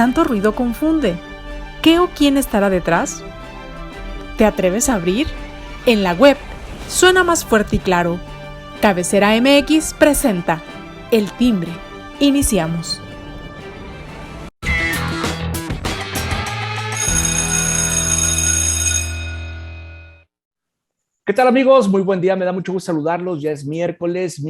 tanto ruido confunde. ¿Qué o quién estará detrás? ¿Te atreves a abrir? En la web suena más fuerte y claro. Cabecera MX presenta El Timbre. Iniciamos. ¿Qué tal, amigos? Muy buen día, me da mucho gusto saludarlos. Ya es miércoles,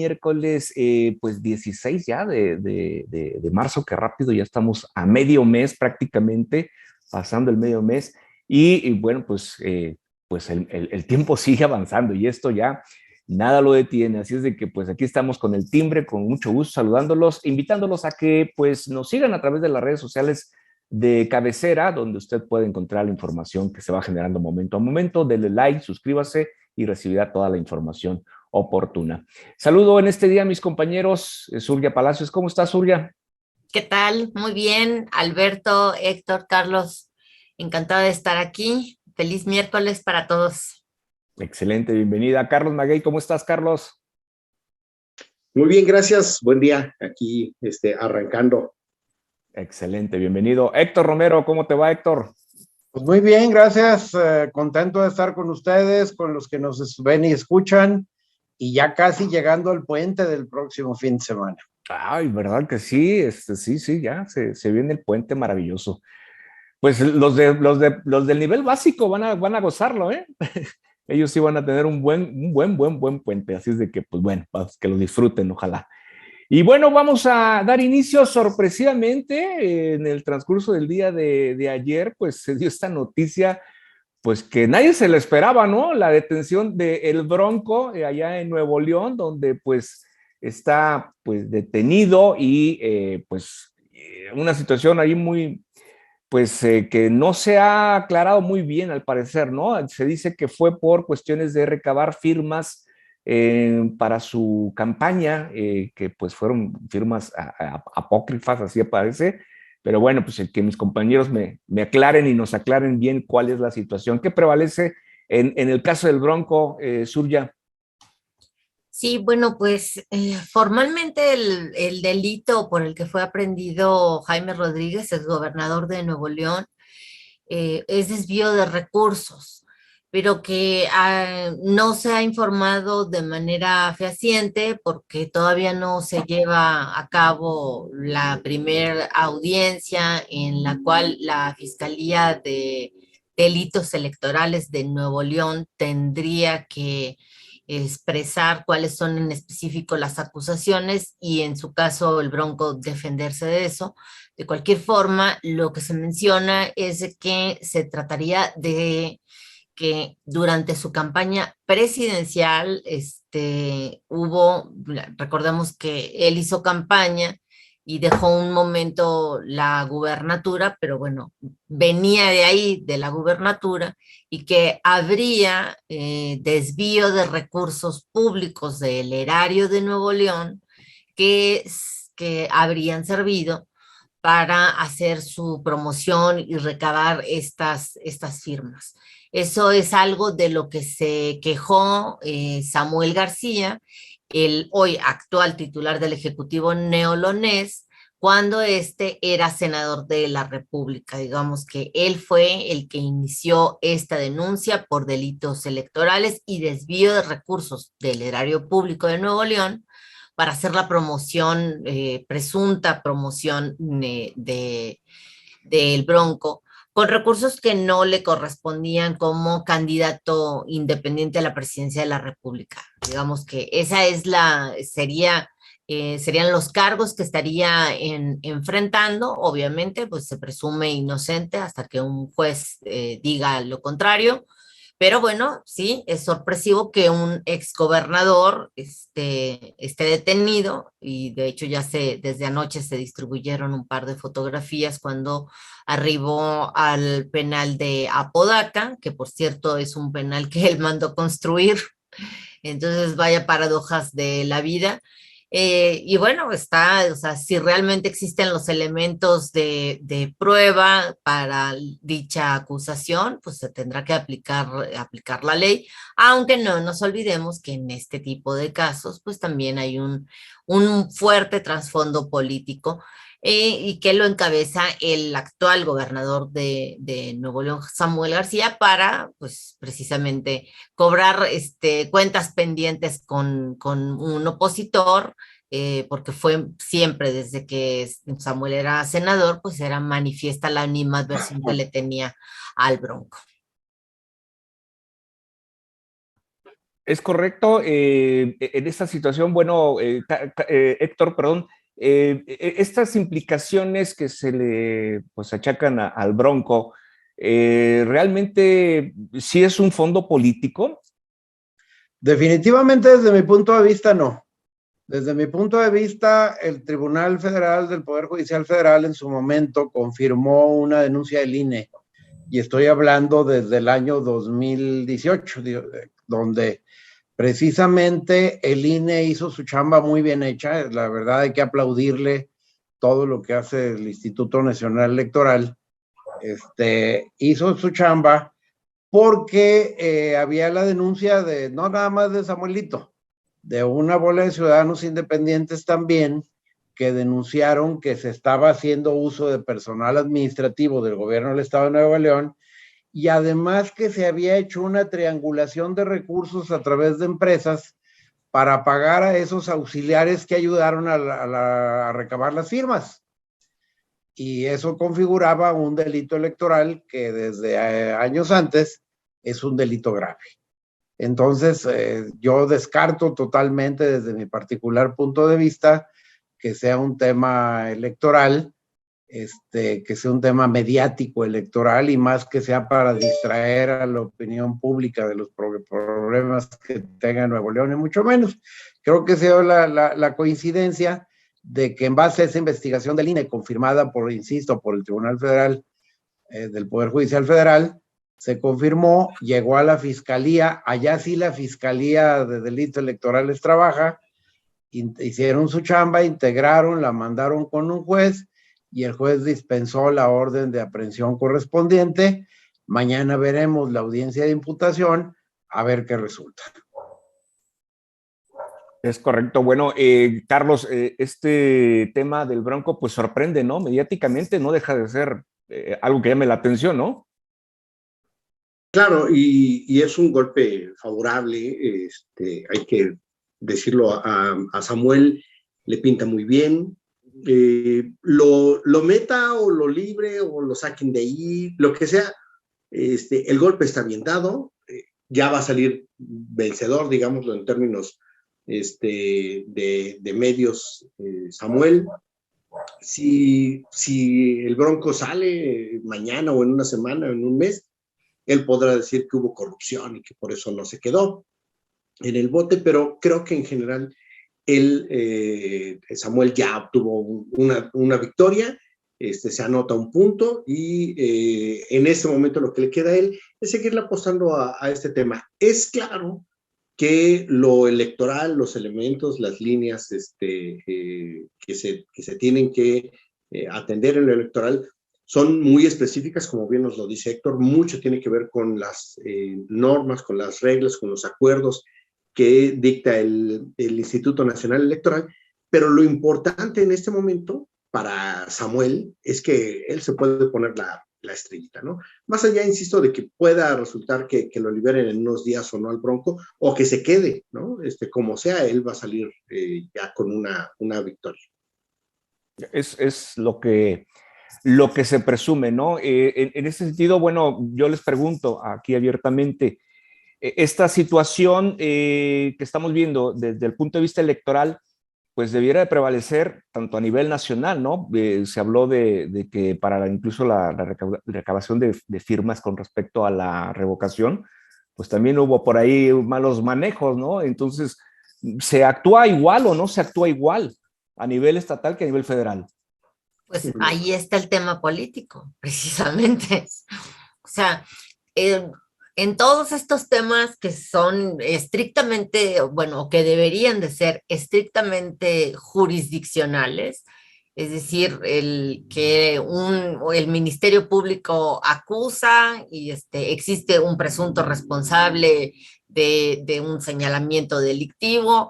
pues 16 ya de marzo, que rápido, ya estamos a medio mes prácticamente, pasando el medio mes. Y bueno, pues el tiempo sigue avanzando y esto ya nada lo detiene. Así es de que pues aquí estamos con El Timbre, con mucho gusto saludándolos, invitándolos a que pues nos sigan a través de las redes sociales de cabecera, donde usted puede encontrar la información que se va generando momento a momento. Denle like, suscríbase y recibirá toda la información oportuna. Saludo en este día a mis compañeros. Surya Palacios. ¿Cómo estás, Surya? ¿Qué tal? Muy bien, Alberto, Héctor, Carlos, encantada de estar aquí. Feliz miércoles para todos. Excelente, bienvenida. Carlos Maguey, ¿cómo estás, Carlos? Muy bien, gracias. Buen día. Aquí arrancando. Excelente, bienvenido. Héctor Romero, ¿cómo te va, Héctor? Pues muy bien, gracias. Contento de estar con ustedes, con los que nos ven y escuchan, y ya casi llegando al puente del próximo fin de semana. Ay, ¿verdad que sí? Sí, ya se viene el puente maravilloso. Pues los del nivel básico van a gozarlo, ¿eh? Ellos sí van a tener un buen puente. Así es de que, pues bueno, que lo disfruten, ojalá. Y bueno, vamos a dar inicio sorpresivamente en el transcurso del día de ayer, pues se dio esta noticia, pues que nadie se lo esperaba, ¿no? La detención de El Bronco allá en Nuevo León, donde pues está pues detenido y una situación ahí muy, pues que no se ha aclarado muy bien al parecer, ¿no? Se dice que fue por cuestiones de recabar firmas para su campaña, que pues fueron firmas apócrifas, así parece, pero bueno, pues el que mis compañeros me aclaren y nos aclaren bien cuál es la situación. ¿Qué prevalece en el caso del Bronco, Surya? Sí, bueno, pues formalmente el delito por el que fue aprehendido Jaime Rodríguez, el gobernador de Nuevo León, es desvío de recursos, pero que no se ha informado de manera fehaciente porque todavía no se lleva a cabo la primera audiencia en la cual la Fiscalía de Delitos Electorales de Nuevo León tendría que expresar cuáles son en específico las acusaciones y en su caso el Bronco defenderse de eso. De cualquier forma, lo que se menciona es que se trataría de que durante su campaña presidencial, recordemos que él hizo campaña y dejó un momento la gubernatura, pero bueno, venía de ahí, de la gubernatura, y que habría desvío de recursos públicos del erario de Nuevo León que habrían servido para hacer su promoción y recabar estas firmas. Eso es algo de lo que se quejó Samuel García, el hoy actual titular del Ejecutivo neolonés, cuando era senador de la República. Digamos que él fue el que inició esta denuncia por delitos electorales y desvío de recursos del erario público de Nuevo León para hacer la promoción, presunta promoción del Bronco, con recursos que no le correspondían como candidato independiente a la presidencia de la República. Digamos que esa es serían los cargos que estaría enfrentando. Obviamente, pues se presume inocente hasta que un juez diga lo contrario. Pero bueno, sí, es sorpresivo que un exgobernador esté detenido y de hecho desde anoche se distribuyeron un par de fotografías cuando arribó al penal de Apodaca, que por cierto es un penal que él mandó construir. Entonces, vaya paradojas de la vida. Y bueno, o sea, si realmente existen los elementos de prueba para dicha acusación, pues se tendrá que aplicar la ley, aunque no nos olvidemos que en este tipo de casos, pues también hay un fuerte trasfondo político. y que lo encabeza el actual gobernador de Nuevo León, Samuel García, para, pues, precisamente cobrar cuentas pendientes con un opositor, porque fue siempre, desde que Samuel era senador, pues era manifiesta la animadversión que le tenía al Bronco. Es correcto. En esta situación, bueno, Héctor, perdón, estas implicaciones que se le pues, achacan al Bronco, ¿realmente sí es un fondo político? Definitivamente, desde mi punto de vista, no. Desde mi punto de vista, el Tribunal Federal del Poder Judicial Federal en su momento confirmó una denuncia del INE, y estoy hablando desde el año 2018, donde precisamente el INE hizo su chamba muy bien hecha. La verdad, hay que aplaudirle todo lo que hace el Instituto Nacional Electoral. Hizo su chamba porque había la denuncia de, no nada más de Samuelito, de una bola de ciudadanos independientes también, que denunciaron que se estaba haciendo uso de personal administrativo del gobierno del Estado de Nuevo León, y además que se había hecho una triangulación de recursos a través de empresas para pagar a esos auxiliares que ayudaron a recabar las firmas. Y eso configuraba un delito electoral que desde años antes es un delito grave. Entonces, yo descarto totalmente, desde mi particular punto de vista, que sea un tema electoral, que sea un tema mediático electoral, y más que sea para distraer a la opinión pública de los problemas que tenga Nuevo León, y mucho menos. Creo que se dio la coincidencia de que en base a esa investigación del INE, confirmada por, insisto, por el Tribunal Federal del Poder Judicial Federal, se confirmó, llegó a la Fiscalía, allá sí la Fiscalía de Delitos Electorales trabaja, hicieron su chamba, integraron, la mandaron con un juez, y el juez dispensó la orden de aprehensión correspondiente. Mañana veremos la audiencia de imputación, a ver qué resulta. Es correcto. Bueno, Carlos, este tema del Bronco pues sorprende, ¿no? Mediáticamente no deja de ser algo que llame la atención, ¿no? Claro, y es un golpe favorable, hay que decirlo, a Samuel le pinta muy bien. Lo meta o lo libre o lo saquen de ahí, lo que sea, el golpe está bien dado, ya va a salir vencedor, digámoslo en términos de medios, Samuel. Si el Bronco sale mañana o en una semana o en un mes, él podrá decir que hubo corrupción y que por eso no se quedó en el bote, pero creo que en general Samuel ya obtuvo una victoria, se anota un punto, y en este momento lo que le queda a él es seguirle apostando a este tema. Es claro que lo electoral, los elementos, las líneas que se tienen que atender en lo electoral son muy específicas, como bien nos lo dice Héctor. Mucho tiene que ver con las normas, con las reglas, con los acuerdos que dicta el Instituto Nacional Electoral, pero lo importante en este momento para Samuel es que él se puede poner la estrellita, ¿no? Más allá, insisto, de que pueda resultar que lo liberen en unos días o no al Bronco, o que se quede, ¿no? Como sea, él va a salir ya con una victoria. Es lo que se presume, ¿no? En ese sentido, bueno, yo les pregunto aquí abiertamente, esta situación que estamos viendo desde el punto de vista electoral, pues debiera de prevalecer tanto a nivel nacional, ¿no? Se habló de que para incluso la recabación de firmas con respecto a la revocación, pues también hubo por ahí malos manejos, ¿no? Entonces, ¿se actúa igual o no se actúa igual a nivel estatal que a nivel federal? Pues ahí está el tema político, precisamente. O sea, en todos estos temas que son estrictamente, bueno, que deberían de ser estrictamente jurisdiccionales, es decir, que el Ministerio Público acusa y existe un presunto responsable de un señalamiento delictivo,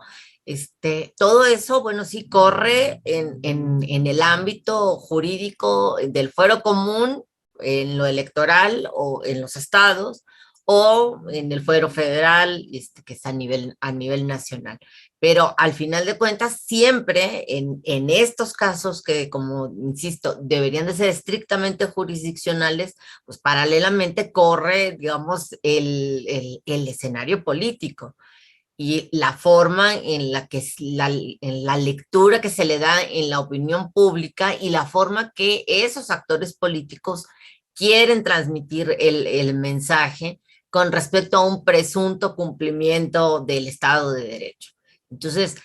Todo eso, bueno, sí corre en el ámbito jurídico del fuero común, en lo electoral o en los estados, o en el fuero federal, que es a nivel nacional. Pero al final de cuentas, siempre en estos casos que, como insisto, deberían de ser estrictamente jurisdiccionales, pues paralelamente corre, digamos, el escenario político y la forma en la que en la lectura que se le da en la opinión pública y la forma que esos actores políticos quieren transmitir el mensaje con respecto a un presunto cumplimiento del Estado de Derecho. Entonces,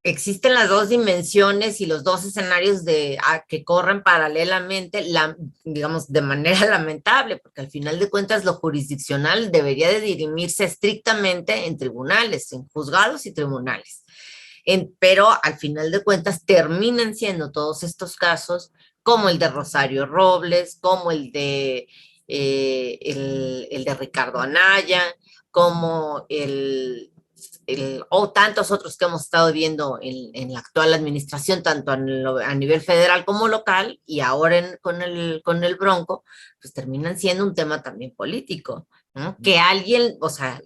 existen las dos dimensiones y los dos escenarios que corren paralelamente, digamos, de manera lamentable, porque al final de cuentas lo jurisdiccional debería de dirimirse estrictamente en tribunales, en juzgados y tribunales. Pero al final de cuentas terminan siendo todos estos casos, como el de Rosario Robles, como el de Ricardo Anaya, como o tantos otros que hemos estado viendo en la actual administración, tanto a nivel federal como local, y ahora con el Bronco, pues terminan siendo un tema también político, ¿no? Que alguien, o sea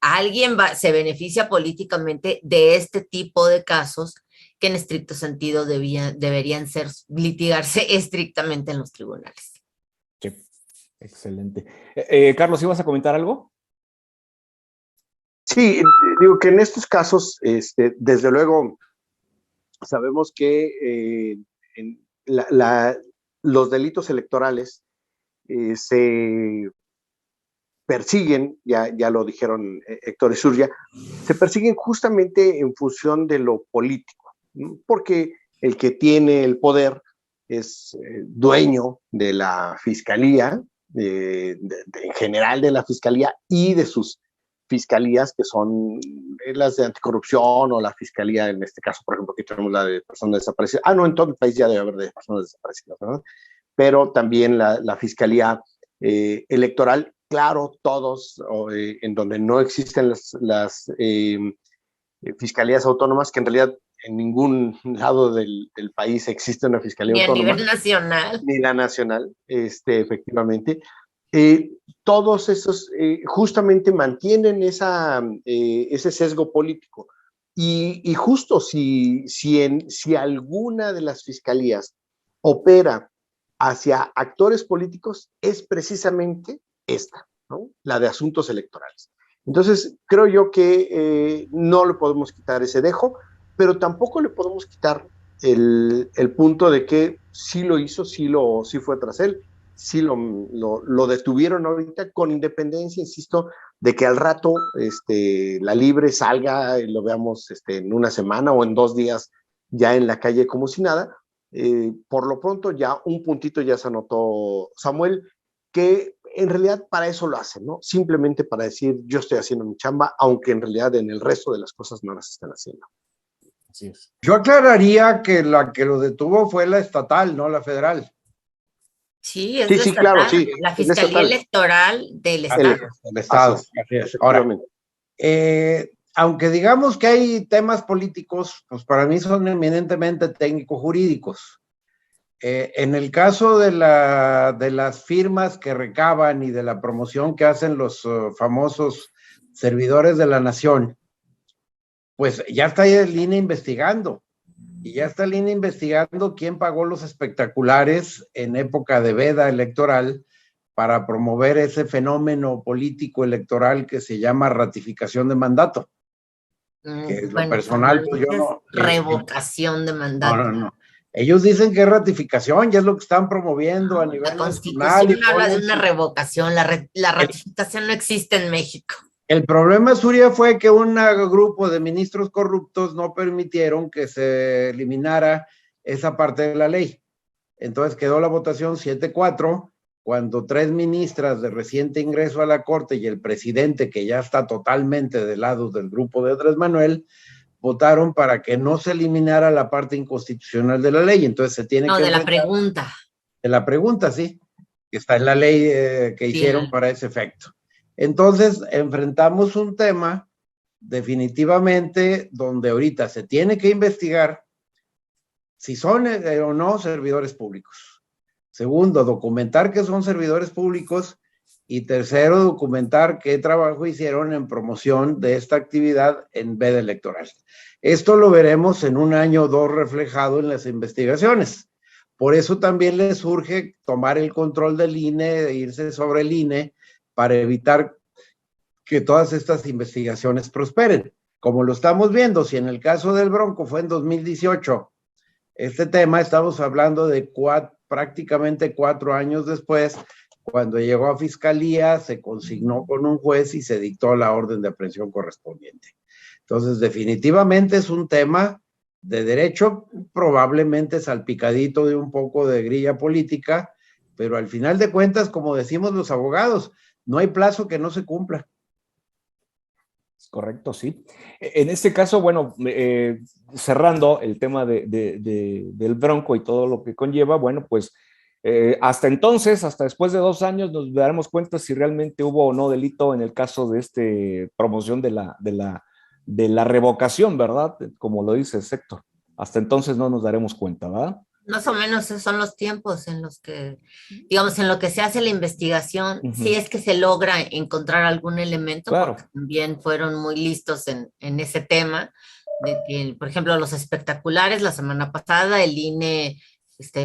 alguien se beneficia políticamente de este tipo de casos que en estricto sentido deberían litigarse estrictamente en los tribunales. Sí, excelente. Carlos, ¿ibas a comentar algo? Sí, digo que en estos casos, desde luego, sabemos que los delitos electorales se persiguen, ya lo dijeron Héctor y Surya, se persiguen justamente en función de lo político, ¿no? Porque el que tiene el poder es dueño de la fiscalía, en general de la fiscalía y de sus fiscalías, que son las de anticorrupción o la fiscalía, en este caso, por ejemplo, aquí tenemos la de personas desaparecidas. No, en todo el país ya debe haber de personas desaparecidas, ¿verdad? Pero también la fiscalía electoral, claro, todos, en donde no existen las fiscalías autónomas, que en realidad en ningún lado del país existe una fiscalía autónoma. Ni a nivel nacional. Ni la nacional, efectivamente. Todos esos justamente mantienen ese sesgo político. Y justo si alguna de las fiscalías opera hacia actores políticos, es precisamente esta, ¿no? La de asuntos electorales. Entonces, creo yo que no le podemos quitar ese dejo, pero tampoco le podemos quitar el punto de que sí lo hizo, sí fue tras él, sí lo detuvieron ahorita, con independencia, insisto, de que al rato la libre salga y lo veamos en una semana o en 2 días ya en la calle como si nada. Por lo pronto ya un puntito ya se anotó Samuel, que en realidad para eso lo hacen, ¿no? Simplemente para decir, yo estoy haciendo mi chamba, aunque en realidad en el resto de las cosas no las están haciendo. Así es. Yo aclararía que la que lo detuvo fue la estatal, no la federal. Sí, es sí, claro, sí. La Fiscalía Electoral del Estado. El Estado. Así es. Ahora, aunque digamos que hay temas políticos, pues para mí son eminentemente técnico-jurídicos. En el caso de las firmas que recaban y de la promoción que hacen los famosos servidores de la nación, pues ya está el INE investigando. Y ya está el INE investigando quién pagó los espectaculares en época de veda electoral para promover ese fenómeno político electoral que se llama ratificación de mandato. Que es lo personal, pues yo no. Revocación de mandato. No. Ellos dicen que es ratificación, ya es lo que están promoviendo a nivel nacional. La Constitución habla de una revocación, la ratificación no existe en México. El problema, Surya, fue que un grupo de ministros corruptos no permitieron que se eliminara esa parte de la ley. Entonces quedó la votación 7-4, cuando 3 ministras de reciente ingreso a la Corte y el presidente, que ya está totalmente del lado del grupo de Andrés Manuel, votaron para que no se eliminara la parte inconstitucional de la ley. Entonces se tiene que... No, de la pregunta. De la pregunta, sí, que está en la ley que hicieron para ese efecto. Entonces enfrentamos un tema definitivamente donde ahorita se tiene que investigar si son o no servidores públicos. Segundo, documentar que son servidores públicos. Y tercero, documentar qué trabajo hicieron en promoción de esta actividad en veda electoral. Esto lo veremos en un año o dos reflejado en las investigaciones. Por eso también les urge tomar el control del INE, e irse sobre el INE, para evitar que todas estas investigaciones prosperen. Como lo estamos viendo, si en el caso del Bronco fue en 2018, este tema estamos hablando de prácticamente 4 años después, cuando llegó a fiscalía, se consignó con un juez y se dictó la orden de aprehensión correspondiente. Entonces, definitivamente es un tema de derecho, probablemente salpicadito de un poco de grilla política, pero al final de cuentas, como decimos los abogados, no hay plazo que no se cumpla. Correcto, sí. En este caso, bueno, cerrando el tema del Bronco y todo lo que conlleva, bueno, pues hasta entonces, hasta después de 2 años, nos daremos cuenta si realmente hubo o no delito en el caso de promoción de la revocación, ¿verdad? Como lo dice Héctor. Hasta entonces no nos daremos cuenta, ¿verdad? Más o menos esos son los tiempos en los que, digamos, en lo que se hace la investigación, si es que se logra encontrar algún elemento, claro, porque también fueron muy listos en ese tema, de que, por ejemplo, los espectaculares, la semana pasada el INE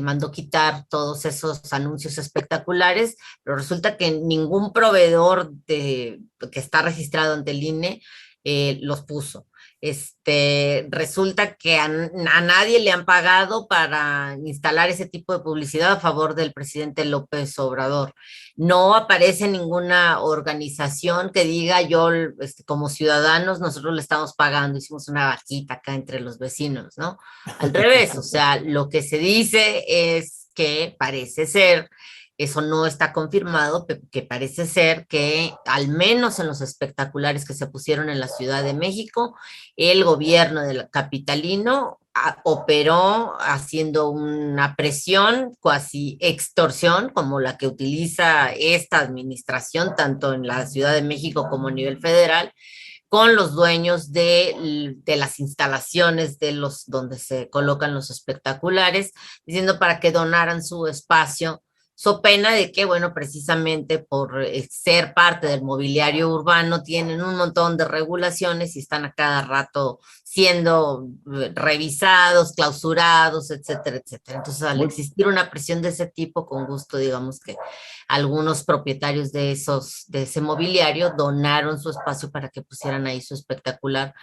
mandó quitar todos esos anuncios espectaculares, pero resulta que ningún proveedor que está registrado ante el INE los puso. Resulta que a nadie le han pagado para instalar ese tipo de publicidad a favor del presidente López Obrador. No aparece ninguna organización que diga yo, como ciudadanos, nosotros le estamos pagando, hicimos una vaquita acá entre los vecinos, ¿no? Al revés, o sea, lo que se dice es que parece ser, eso no está confirmado, que parece ser que al menos en los espectaculares que se pusieron en la Ciudad de México, el gobierno del capitalino operó haciendo una presión, cuasi extorsión, como la que utiliza esta administración, tanto en la Ciudad de México como a nivel federal, con los dueños de las instalaciones donde se colocan los espectaculares, diciendo para que donaran su espacio, so pena de que, bueno, precisamente por ser parte del mobiliario urbano, tienen un montón de regulaciones y están a cada rato siendo revisados, clausurados, etcétera, etcétera. Entonces, al existir una presión de ese tipo, con gusto, digamos que algunos propietarios de ese mobiliario donaron su espacio para que pusieran ahí su espectacular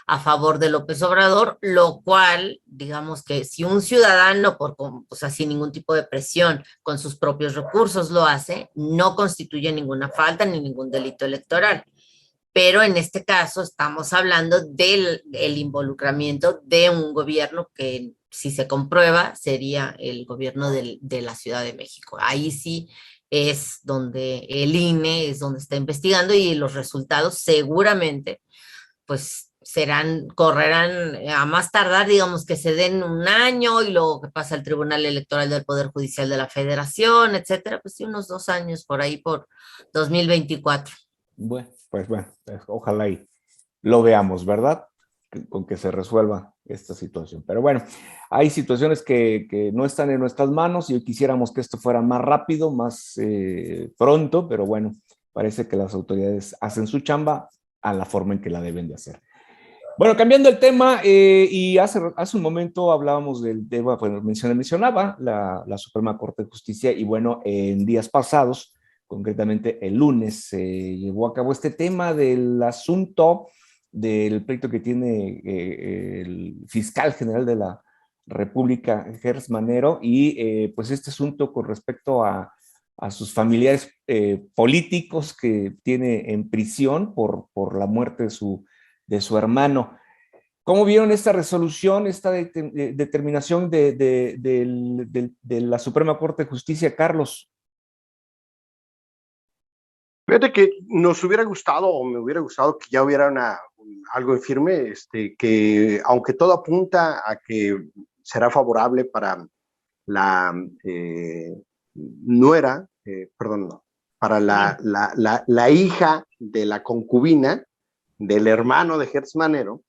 a favor de López Obrador, lo cual, digamos que si un ciudadano, o sea, sin ningún tipo de presión, con sus propios recursos lo hace, no constituye ninguna falta ni ningún delito electoral. Pero en este caso estamos hablando del involucramiento de un gobierno que, si se comprueba, sería el gobierno de la Ciudad de México. Ahí sí es donde el INE es donde está investigando y los resultados seguramente, pues, correrán a más tardar, digamos que se den 1 año y luego que pasa el Tribunal Electoral del Poder Judicial de la Federación, etcétera, pues sí, unos 2 años por ahí, por 2024. Bueno, pues ojalá y lo veamos, ¿verdad? Con que se resuelva esta situación. Pero bueno, hay situaciones que no están en nuestras manos y quisiéramos que esto fuera más rápido, más pronto, pero bueno, parece que las autoridades hacen su chamba a la forma en que la deben de hacer. Bueno, cambiando el tema, y hace un momento hablábamos del tema, pues mencionaba la Suprema Corte de Justicia, y bueno, en días pasados, concretamente el lunes, se llevó a cabo este tema del asunto del pleito que tiene el fiscal general de la República, Gers Manero, y pues este asunto con respecto a sus familiares políticos que tiene en prisión por la muerte de su hermano. ¿Cómo vieron esta resolución, esta determinación de la Suprema Corte de Justicia, Carlos? Fíjate que nos hubiera gustado, o me hubiera gustado que ya hubiera algo en firme, que aunque todo apunta a que será favorable para la nuera, perdón, no, para la hija de la concubina del hermano de Hertz Manero,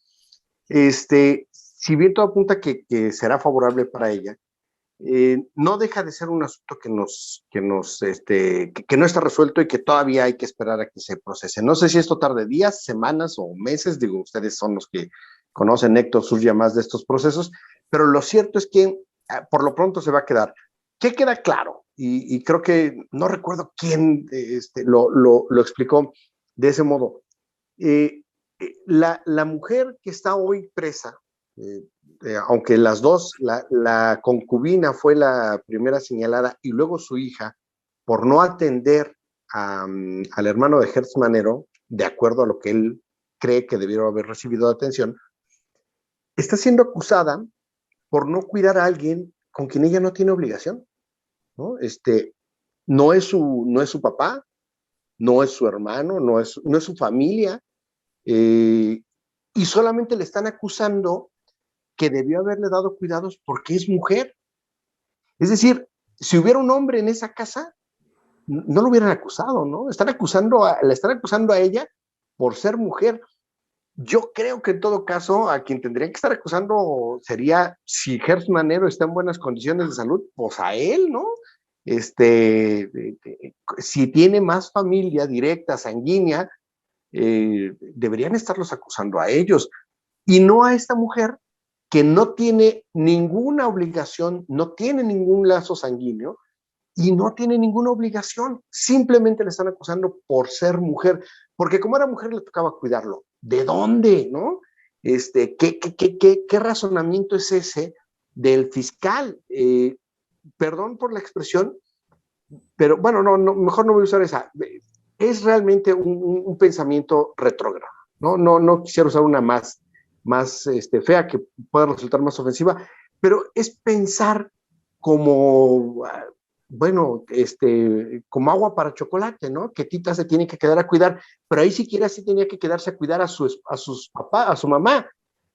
si bien todo apunta que será favorable para ella, no deja de ser un asunto que no está resuelto y que todavía hay que esperar a que se procese. No sé si esto tarde días, semanas o meses, digo, ustedes son los que conocen, Héctor Surya, más de estos procesos, pero lo cierto es que por lo pronto se va a quedar. ¿Qué queda claro? Y creo que no recuerdo quién lo explicó de ese modo. La mujer que está hoy presa, aunque las dos, la concubina fue la primera señalada y luego su hija, por no atender al hermano de Hertz Manero, de acuerdo a lo que él cree que debieron haber recibido de atención, está siendo acusada por no cuidar a alguien con quien ella no tiene obligación, ¿no? No es su papá, no es su hermano, no es su familia, y solamente le están acusando que debió haberle dado cuidados porque es mujer. Es decir, si hubiera un hombre en esa casa, no lo hubieran acusado, ¿no? Le están acusando a ella por ser mujer. Yo creo que en todo caso, a quien tendría que estar acusando sería, si Hertz Manero está en buenas condiciones de salud, pues a él, ¿no? Si tiene más familia directa, sanguínea, deberían estarlos acusando a ellos y no a esta mujer que no tiene ninguna obligación, no tiene ningún lazo sanguíneo y no tiene ninguna obligación, simplemente le están acusando por ser mujer, porque como era mujer le tocaba cuidarlo. ¿De dónde, no? ¿Qué razonamiento es ese del fiscal? Perdón por la expresión, pero bueno, mejor no voy a usar esa. Es realmente un pensamiento retrógrado, ¿no? No quisiera usar una más fea que pueda resultar más ofensiva, pero es pensar como, como agua para chocolate, ¿no? Que Tita se tiene que quedar a cuidar, pero ahí siquiera sí tenía que quedarse a cuidar a sus papás, a su mamá.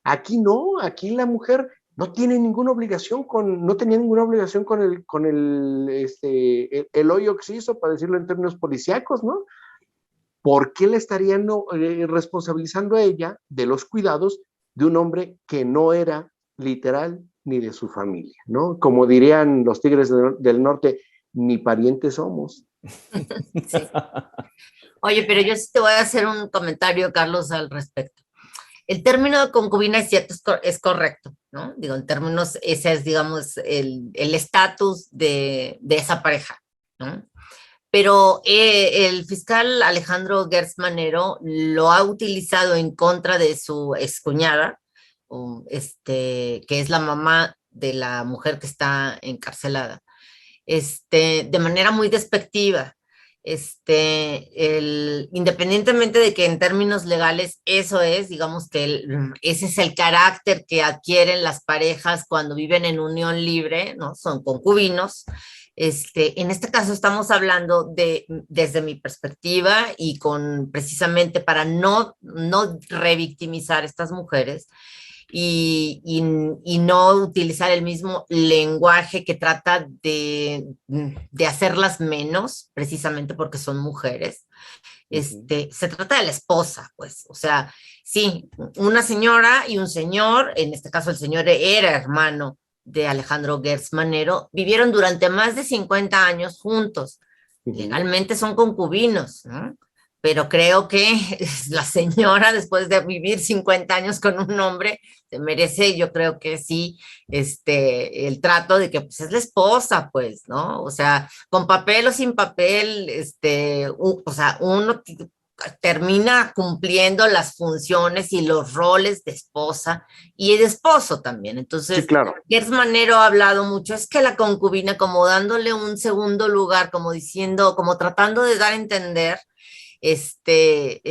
Aquí no, aquí la mujer no tiene ninguna obligación no tenía ninguna obligación con el hoyo oxiso, para decirlo en términos policíacos, ¿no? ¿Por qué le estarían responsabilizando a ella de los cuidados de un hombre que no era literal ni de su familia, ¿no? Como dirían los Tigres del Norte, ni parientes somos. Sí. Oye, pero yo sí te voy a hacer un comentario, Carlos, al respecto. El término de concubina es cierto, es correcto, ¿no? Digo, en términos, ese es, digamos, el estatus de esa pareja, ¿no? Pero el fiscal Alejandro Gertz Manero lo ha utilizado en contra de su excuñada, que es la mamá de la mujer que está encarcelada, de manera muy despectiva. Independientemente de que en términos legales eso es, digamos que ese es el carácter que adquieren las parejas cuando viven en unión libre, ¿no? Son concubinos. En este caso estamos hablando desde mi perspectiva y precisamente para no revictimizar a estas mujeres y no utilizar el mismo lenguaje que trata de hacerlas menos, precisamente porque son mujeres. Se trata de la esposa, pues, o sea, sí, una señora y un señor, en este caso el señor era hermano de Alejandro Gertz Manero, vivieron durante más de 50 años juntos. Legalmente son concubinos, ¿no? Pero creo que la señora, después de vivir 50 años con un hombre, se merece, yo creo que sí, el trato de que pues, es la esposa, pues, ¿no? O sea, con papel o sin papel, o sea, uno termina cumpliendo las funciones y los roles de esposa y de esposo también. Entonces, sí, claro. Gertz Manero ha hablado mucho, es que la concubina, como dándole un segundo lugar, como diciendo, como tratando de dar a entender que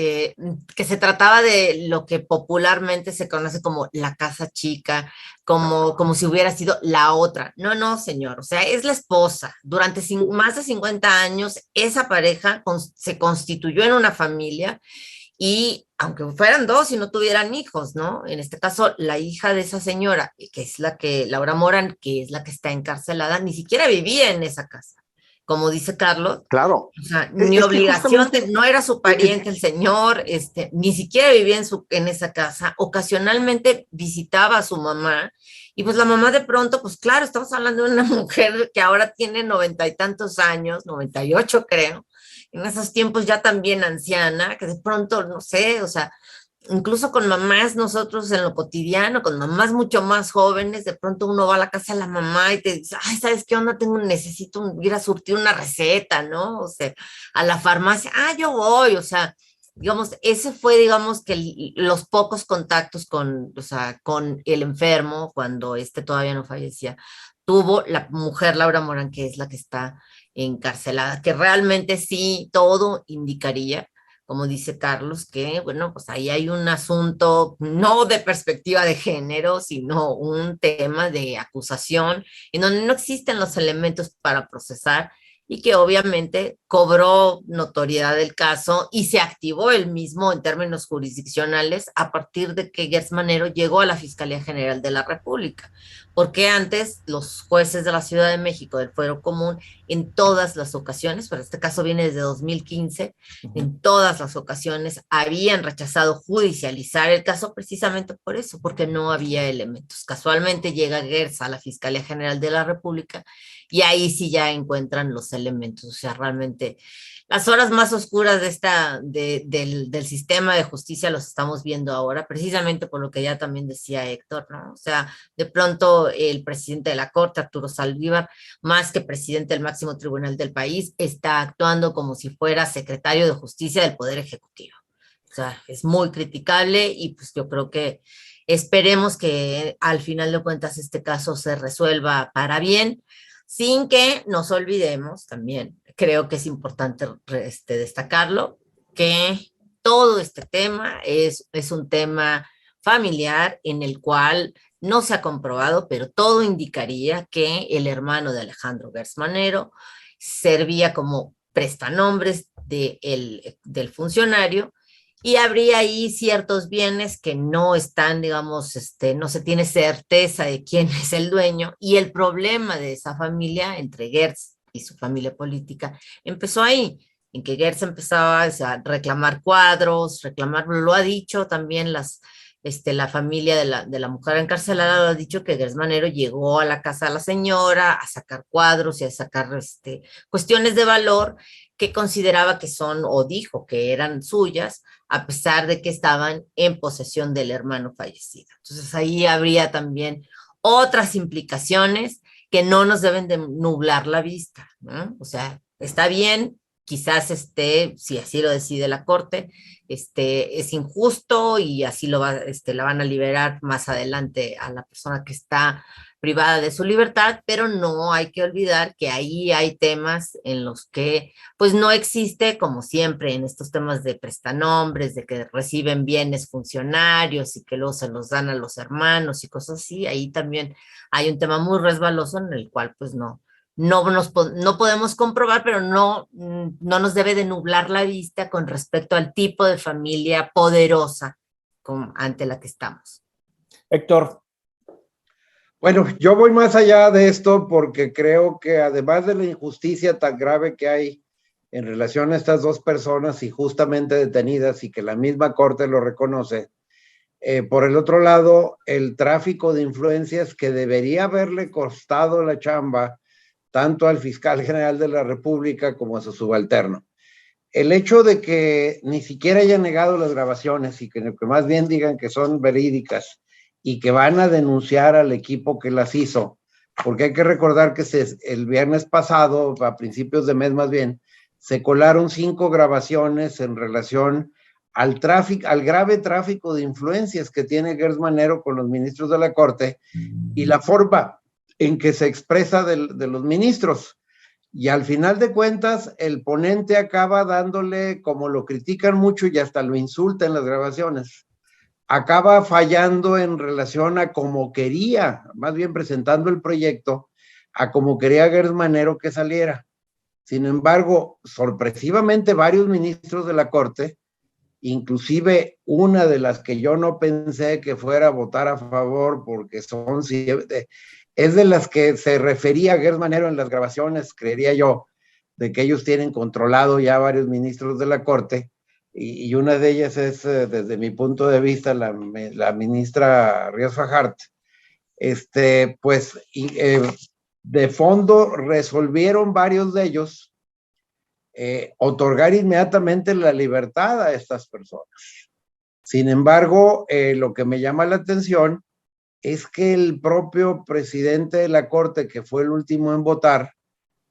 se trataba de lo que popularmente se conoce como la casa chica, como si hubiera sido la otra. No, señor, o sea, es la esposa. Durante más de 50 años, esa pareja se constituyó en una familia y aunque fueran dos y no tuvieran hijos, ¿no? En este caso, la hija de esa señora, que es Laura Morán, que es la que está encarcelada, ni siquiera vivía en esa casa. como dice Carlos. Claro. O sea, ni Es que obligación, justamente, no era su pariente el señor, ni siquiera vivía en esa casa, ocasionalmente visitaba a su mamá, y pues la mamá de pronto, pues claro, estamos hablando de una mujer que ahora tiene 90 y tantos años, 98 creo, en esos tiempos ya también anciana, que de pronto, no sé, o sea, incluso con mamás nosotros en lo cotidiano, con mamás mucho más jóvenes, de pronto uno va a la casa de la mamá y te dice, ay, ¿sabes qué onda? Necesito ir a surtir una receta, ¿no? O sea, a la farmacia, yo voy, o sea, digamos, ese fue, digamos, que los pocos contactos con, o sea, con el enfermo, cuando todavía no fallecía, tuvo la mujer Laura Morán, que es la que está encarcelada, que realmente sí, todo indicaría, como dice Carlos, que, bueno, pues ahí hay un asunto no de perspectiva de género, sino un tema de acusación en donde no existen los elementos para procesar y que obviamente cobró notoriedad el caso y se activó el mismo en términos jurisdiccionales a partir de que Gertz Manero llegó a la Fiscalía General de la República, porque antes los jueces de la Ciudad de México del Fuero Común en todas las ocasiones, pero este caso viene desde 2015, en todas las ocasiones habían rechazado judicializar el caso precisamente por eso, porque no había elementos. Casualmente llega Gertz a la Fiscalía General de la República y ahí sí ya encuentran los elementos, o sea, realmente las horas más oscuras del sistema de justicia los estamos viendo ahora, precisamente por lo que ya también decía Héctor, ¿no? O sea, de pronto el presidente de la Corte, Arturo Saldívar, más que presidente del máximo tribunal del país, está actuando como si fuera secretario de Justicia del Poder Ejecutivo. O sea, es muy criticable y pues yo creo que esperemos que al final de cuentas este caso se resuelva para bien, sin que nos olvidemos también, creo que es importante destacarlo, que todo este tema es un tema familiar en el cual no se ha comprobado, pero todo indicaría que el hermano de Alejandro Gertz Manero servía como prestanombres del funcionario y habría ahí ciertos bienes que no están, digamos, no se tiene certeza de quién es el dueño, y el problema de esa familia entre Gertz y su familia política empezó ahí, en que Gertz empezaba a reclamar cuadros, lo ha dicho también la familia de la mujer encarcelada, lo ha dicho que Gertz Manero llegó a la casa de la señora a sacar cuadros y a sacar cuestiones de valor que consideraba que son, o dijo que eran suyas, a pesar de que estaban en posesión del hermano fallecido. Entonces ahí habría también otras implicaciones que no nos deben de nublar la vista, ¿no? O sea, está bien, quizás si así lo decide la Corte, es injusto y así la van a liberar más adelante a la persona que está privada de su libertad, pero no hay que olvidar que ahí hay temas en los que pues no existe, como siempre en estos temas de prestanombres, de que reciben bienes funcionarios y que luego se los dan a los hermanos y cosas así, ahí también hay un tema muy resbaloso en el cual pues no podemos comprobar, pero no nos debe de nublar la vista con respecto al tipo de familia poderosa ante la que estamos. Héctor. Bueno, yo voy más allá de esto porque creo que además de la injusticia tan grave que hay en relación a estas dos personas injustamente detenidas y que la misma Corte lo reconoce, por el otro lado, el tráfico de influencias que debería haberle costado la chamba tanto al fiscal general de la República como a su subalterno. El hecho de que ni siquiera hayan negado las grabaciones y que más bien digan que son verídicas y que van a denunciar al equipo que las hizo, porque hay que recordar que el viernes pasado, a principios de mes más bien, se colaron 5 grabaciones en relación al grave tráfico de influencias que tiene Gertz Manero con los ministros de la Corte y la forma en que se expresa de los ministros. Y al final de cuentas, el ponente acaba dándole, como lo critican mucho y hasta lo insulta en las grabaciones, acaba fallando en relación a cómo quería, más bien presentando el proyecto, a cómo quería Gertz Manero que saliera. Sin embargo, sorpresivamente varios ministros de la Corte, inclusive una de las que yo no pensé que fuera a votar a favor porque es de las que se refería a Gertz Manero en las grabaciones, creería yo, de que ellos tienen controlado ya varios ministros de la Corte, y una de ellas es, desde mi punto de vista, la ministra Ríos Fajart. Pues de fondo resolvieron varios de ellos otorgar inmediatamente la libertad a estas personas. Sin embargo, lo que me llama la atención es que el propio presidente de la Corte, que fue el último en votar,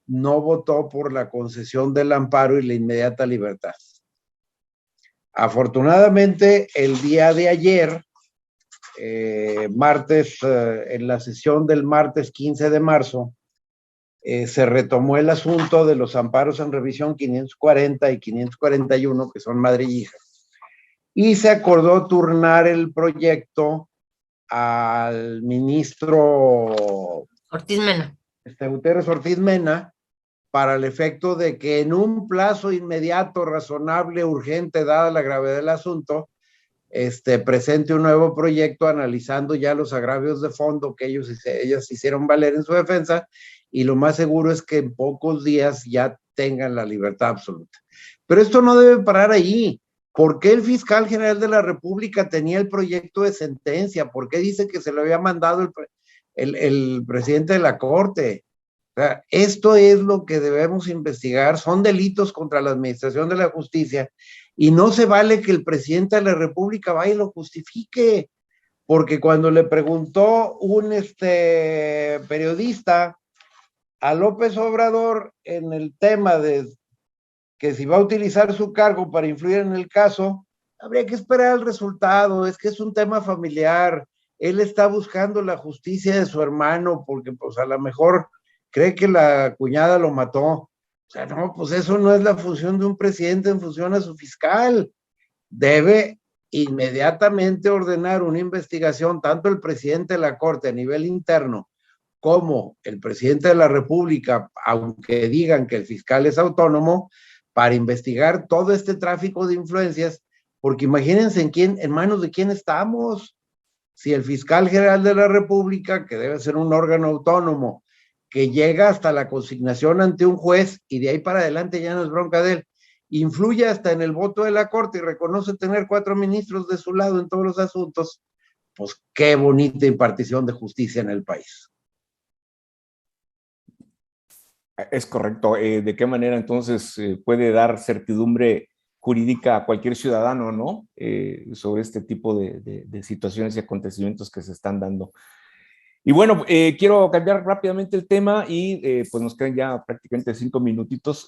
no votó por la concesión del amparo y la inmediata libertad. Afortunadamente, el día de ayer, martes, en la sesión del martes 15 de marzo, se retomó el asunto de los amparos en revisión 540 y 541, que son madre y hija, y se acordó turnar el proyecto al ministro Ortiz Mena. Gutiérrez Ortiz Mena, para el efecto de que en un plazo inmediato, razonable, urgente, dada la gravedad del asunto, presente un nuevo proyecto analizando ya los agravios de fondo que ellas hicieron valer en su defensa, y lo más seguro es que en pocos días ya tengan la libertad absoluta. Pero esto no debe parar ahí. ¿Por qué el fiscal general de la República tenía el proyecto de sentencia? ¿Por qué dice que se lo había mandado el presidente de la Corte? O sea, esto es lo que debemos investigar. Son delitos contra la administración de la justicia, y no se vale que el presidente de la República vaya y lo justifique, porque cuando le preguntó un periodista a López Obrador en el tema de que si va a utilizar su cargo para influir en el caso, habría que esperar el resultado. Es que es un tema familiar. Él está buscando la justicia de su hermano porque pues a lo mejor cree que la cuñada lo mató. O sea, no, pues eso no es la función de un presidente en función a su fiscal. Debe inmediatamente ordenar una investigación, tanto el presidente de la Corte a nivel interno como el presidente de la República, aunque digan que el fiscal es autónomo, para investigar todo este tráfico de influencias, porque imagínense en manos de quién estamos. Si el fiscal general de la República, que debe ser un órgano autónomo, que llega hasta la consignación ante un juez y de ahí para adelante ya no es bronca de él, influye hasta en el voto de la Corte y reconoce tener 4 ministros de su lado en todos los asuntos, pues qué bonita impartición de justicia en el país. Es correcto. ¿De qué manera entonces puede dar certidumbre jurídica a cualquier ciudadano, ¿no? Sobre este tipo de situaciones y acontecimientos que se están dando. Y bueno, quiero cambiar rápidamente el tema y pues nos quedan ya prácticamente 5 minutitos.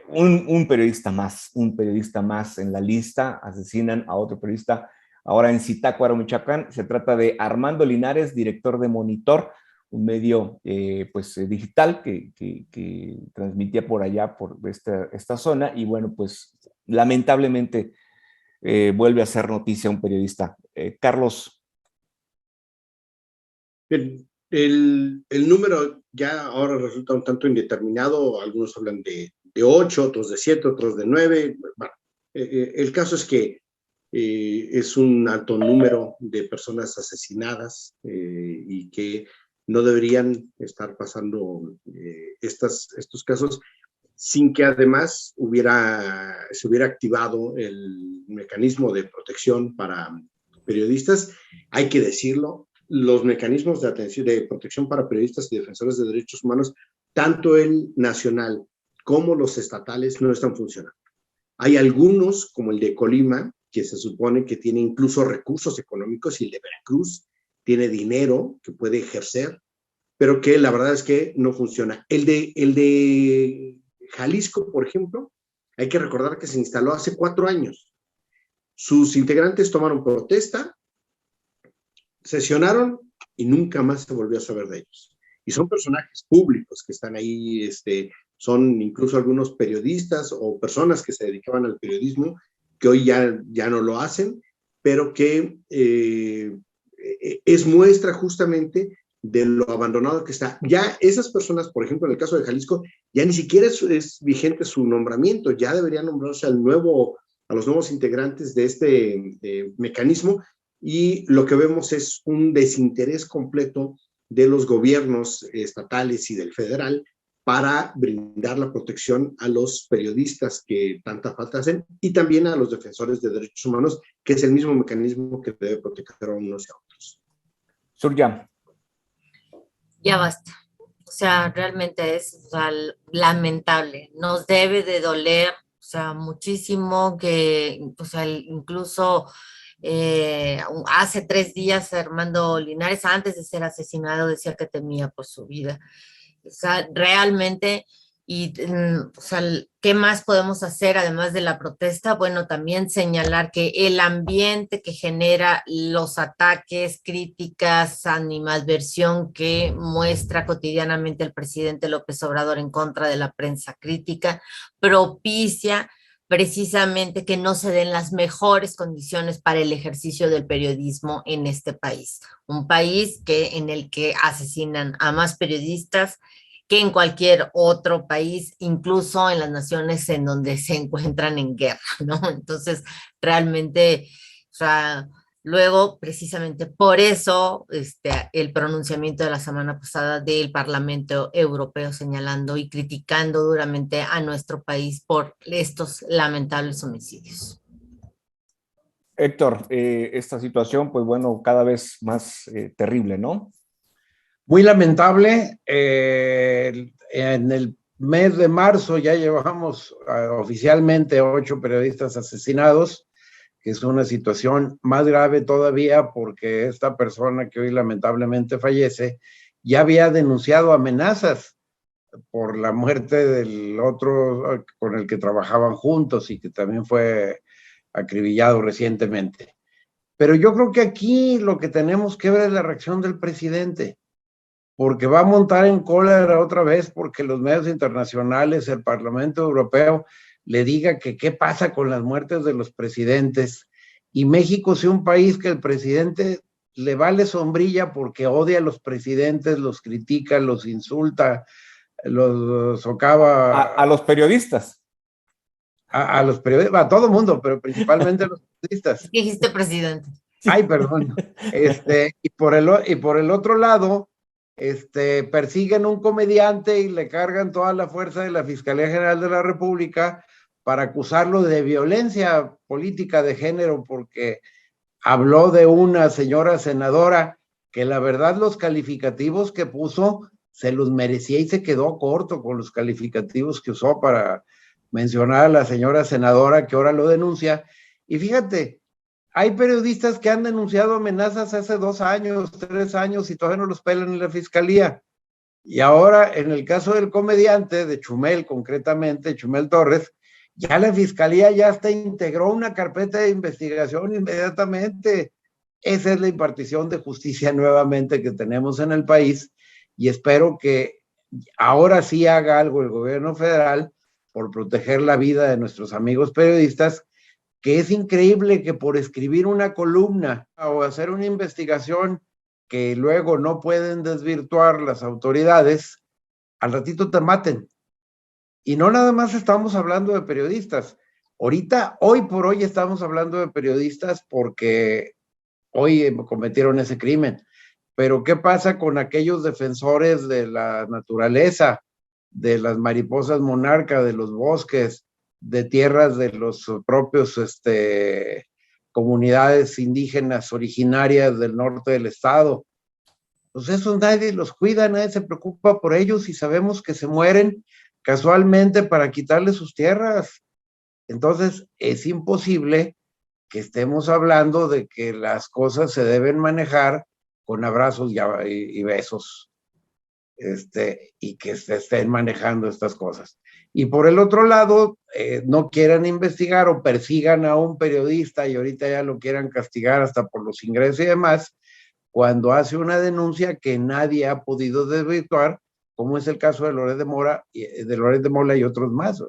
Un periodista más en la lista. Asesinan a otro periodista ahora en Zitácuaro, Michoacán. Se trata de Armando Linares, director de Monitor, un medio digital que transmitía por allá, por esta zona, y bueno, pues lamentablemente vuelve a ser noticia un periodista. Carlos. El número ya ahora resulta un tanto indeterminado. Algunos hablan de 8, otros de 7, otros de 9. Bueno, el caso es que es un alto número de personas asesinadas y que no deberían estar pasando estos casos sin que además se hubiera activado el mecanismo de protección para periodistas. Hay que decirlo, los mecanismos de protección para periodistas y defensores de derechos humanos, tanto el nacional como los estatales, no están funcionando. Hay algunos, como el de Colima, que se supone que tiene incluso recursos económicos, y el de Veracruz tiene dinero que puede ejercer, pero que la verdad es que no funciona. El de Jalisco, por ejemplo, hay que recordar que se instaló hace 4 años. Sus integrantes tomaron protesta, sesionaron y nunca más se volvió a saber de ellos. Y son personajes públicos que están ahí, son incluso algunos periodistas o personas que se dedicaban al periodismo, que hoy ya no lo hacen, pero que es muestra justamente de lo abandonado que está. Ya esas personas, por ejemplo, en el caso de Jalisco, ya ni siquiera es vigente su nombramiento, ya deberían nombrarse a los nuevos integrantes de este mecanismo, y lo que vemos es un desinterés completo de los gobiernos estatales y del federal para brindar la protección a los periodistas que tanta falta hacen y también a los defensores de derechos humanos, que es el mismo mecanismo que debe proteger a unos y a otros. Surya. Ya basta. O sea, realmente es, o sea, lamentable. Nos debe de doler, o sea, muchísimo que, o sea, incluso hace 3 días Armando Linares, antes de ser asesinado, decía que temía por su vida. O sea, realmente, o sea, ¿qué más podemos hacer además de la protesta? Bueno, también señalar que el ambiente que genera los ataques, críticas, animadversión que muestra cotidianamente el presidente López Obrador en contra de la prensa crítica, propicia precisamente que no se den las mejores condiciones para el ejercicio del periodismo en este país. Un país en el que asesinan a más periodistas que en cualquier otro país, incluso en las naciones en donde se encuentran en guerra, ¿no? Entonces, realmente, o sea, luego, precisamente por eso, el pronunciamiento de la semana pasada del Parlamento Europeo señalando y criticando duramente a nuestro país por estos lamentables homicidios. Héctor, esta situación, pues bueno, cada vez más terrible, ¿no? Muy lamentable. En el mes de marzo ya llevamos oficialmente 8 periodistas asesinados, que es una situación más grave todavía porque esta persona que hoy lamentablemente fallece ya había denunciado amenazas por la muerte del otro con el que trabajaban juntos y que también fue acribillado recientemente. Pero yo creo que aquí lo que tenemos que ver es la reacción del presidente, porque va a montar en cólera otra vez porque los medios internacionales, el Parlamento Europeo, le diga que qué pasa con las muertes de los presidentes, y México sea un país que el presidente le vale sombrilla porque odia a los presidentes, los critica, los insulta, los socava. A los periodistas. A los periodistas, a todo mundo, pero principalmente a los periodistas. ¿Qué dijiste, presidente? Ay, perdón. Y por el otro lado, persiguen un comediante y le cargan toda la fuerza de la Fiscalía General de la República para acusarlo de violencia política de género porque habló de una señora senadora que la verdad los calificativos que puso se los merecía y se quedó corto con los calificativos que usó para mencionar a la señora senadora que ahora lo denuncia. Y fíjate, hay periodistas que han denunciado amenazas hace 2 años, 3 años y todavía no los pelan en la fiscalía. Y ahora, en el caso del comediante, de Chumel concretamente, Chumel Torres, ya la fiscalía ya hasta integró una carpeta de investigación inmediatamente. Esa es la impartición de justicia nuevamente que tenemos en el país y espero que ahora sí haga algo el gobierno federal por proteger la vida de nuestros amigos periodistas, que es increíble que por escribir una columna o hacer una investigación que luego no pueden desvirtuar las autoridades, al ratito te maten. Y no nada más estamos hablando de periodistas. Ahorita, hoy por hoy estamos hablando de periodistas porque hoy cometieron ese crimen. Pero ¿qué pasa con aquellos defensores de la naturaleza, de las mariposas monarca, de los bosques, de tierras de los propios comunidades indígenas originarias del norte del estado? Pues eso nadie los cuida, nadie se preocupa por ellos y sabemos que se mueren casualmente para quitarles sus tierras. Entonces es imposible que estemos hablando de que las cosas se deben manejar con abrazos y besos, y que se estén manejando estas cosas. Y por el otro lado, no quieran investigar o persigan a un periodista y ahorita ya lo quieran castigar hasta por los ingresos y demás, cuando hace una denuncia que nadie ha podido desvirtuar, como es el caso de Loret de Mola y otros más.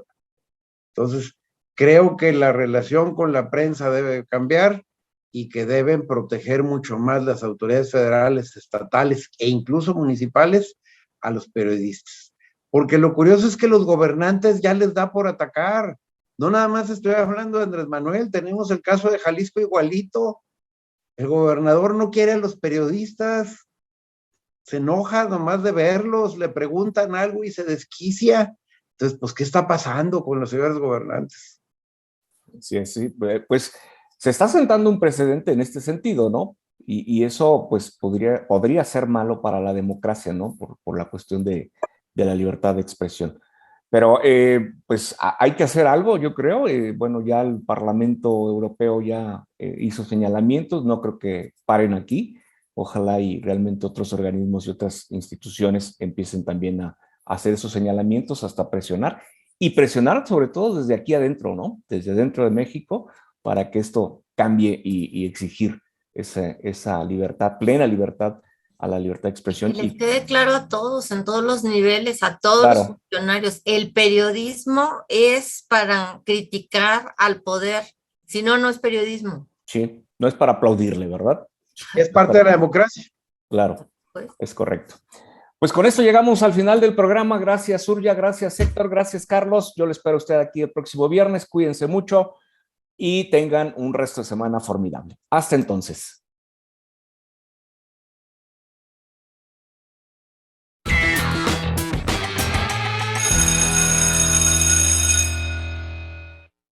Entonces, creo que la relación con la prensa debe cambiar y que deben proteger mucho más las autoridades federales, estatales e incluso municipales a los periodistas. Porque lo curioso es que los gobernantes ya les da por atacar. No nada más estoy hablando de Andrés Manuel, tenemos el caso de Jalisco igualito. El gobernador no quiere a los periodistas. se enoja nomás de verlos, le preguntan algo y se desquicia. Entonces, pues, ¿qué está pasando con los señores gobernantes? Sí, sí, pues se está sentando un precedente en este sentido, ¿no? Y eso, pues, podría ser malo para la democracia, ¿no? Por la cuestión de la libertad de expresión. Pero, pues, hay que hacer algo, yo creo. Bueno, ya el Parlamento Europeo ya hizo señalamientos, no creo que paren aquí. Ojalá y realmente otros organismos y otras instituciones empiecen también a hacer esos señalamientos hasta presionar. Y presionar sobre todo desde aquí adentro, ¿no? Desde dentro de México, para que esto cambie y exigir esa libertad, plena libertad a la libertad de expresión. Que les quede claro a todos, en todos los niveles, a todos Claro. los funcionarios, el periodismo es para criticar al poder, si no, no es periodismo. Sí, no es para aplaudirle, ¿verdad? Es parte de la democracia. Claro, Pues. es correcto. Pues con esto llegamos al final del programa. Gracias, Surya, gracias, Héctor, gracias, Carlos. Yo le espero a usted aquí el próximo viernes. Cuídense mucho y tengan un resto de semana formidable. Hasta entonces.